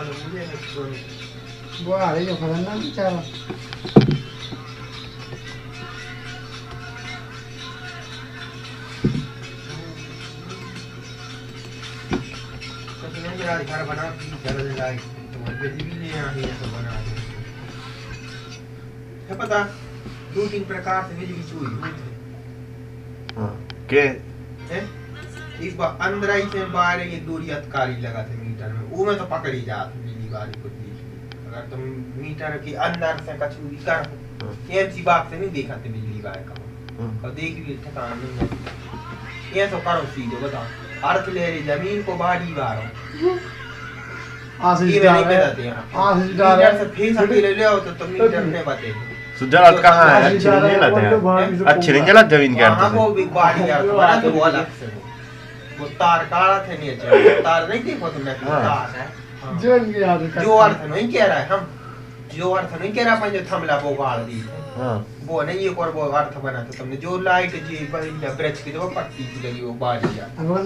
मुझे वो आ रही है फरना बेचारा मेरा घर बना घर लाइक तो बिजली ले आनी है तो बना है पता 2-3 प्रकार से बिजली चोरी होती है। हाँ के इस बार अंदर ही से बाहर एक दूरी अतकारी लगा थे मीटर में वो में तो पकड़ी जाती बिजली वाली को अगर तुम मीटर के अंदर से कछु भी कर ये सी बात से नहीं देखा थे बिजली वाले का और देख भी ठिकाना नहीं है ये तो करो सीधे बताओ अर्थ ले रही जमीन को बाड़ी बारो आशीष डाल से फेस अभी ले ले तो तुम मीटर में बते सुजलत कहाँ है अच्छी नहीं जलते हैं अच्छी नहीं जलत जमीन के हाँ वो भी बाड़ी यार बना तो वो अलग से वो तार काला थे नहीं अच्छा तार नहीं देखो तुमने तार है जो अर्थ नहीं कह रहा है हम जो अर्थ नहीं कह रहा अपन जो थमला वो गाड़ दी वो नहीं ये और वो अर्थ बना था तुमने जो लाइट जी बड़ी ब्रिज की जो पट्टी की लगी वो बाड़ी यार वो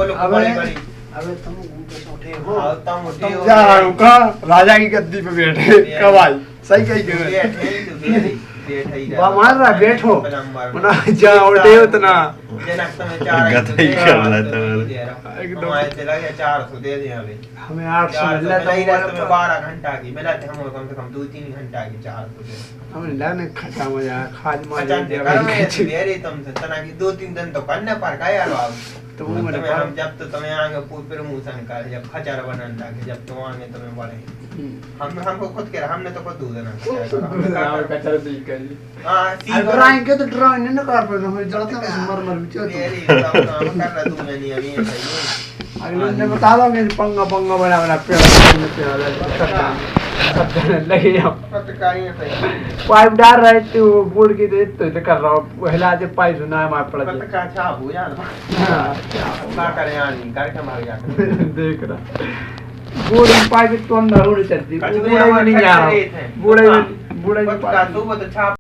लोग बड़ी बड़ी अबे तुम घूमते उठे हो तुम उठे हो जा रहा हूं का राजा की गद्दी पे बैठे कब आई सही कही के वाह मार रहा बैठो ना जा उठे उतना जनक तुम्हें 4 ही कर रहा था एकदम आए चला गया 400 दे दे हमें हमें 800 मिला तो तुम्हें 12 घंटा की मिला थे हम कम से कम 2-3 घंटा की 400 दे हमने लाने खचा मजा खाज मार दे मेरे तुमसे तना की 2-3 दिन तो करने पर का यार बाबू तो हम जब तो तुम्हें आगे फिर मुंह से निकाल जब खचार बनन लगे जब तुम आगे तुम्हें बढ़े हमको खुद कह रहा हमने तो खुद दूध देना कचरा दी कर हां सी ड्राइंग के तो ड्राइंग नहीं कर पाए हम जलता है मर बिचार मेरी काम कर रहा तू नहीं अभी सही अगले ने बता दो कि पंगा पंगा बना बना पेड़ लगे पत्रकारी है पाइप डाल रहे थे वो बोर्ड की तो कर रहा हूं पहला जो पाइप सुना है हमारे पड़ा पत्रकार छाप हो यार क्या करे यार कर के मार गया देख रहा बोर्ड में पाइप तो अंदर होने चलती बूढ़ा नहीं जा रहा बूढ़ा पत्रकार तो छाप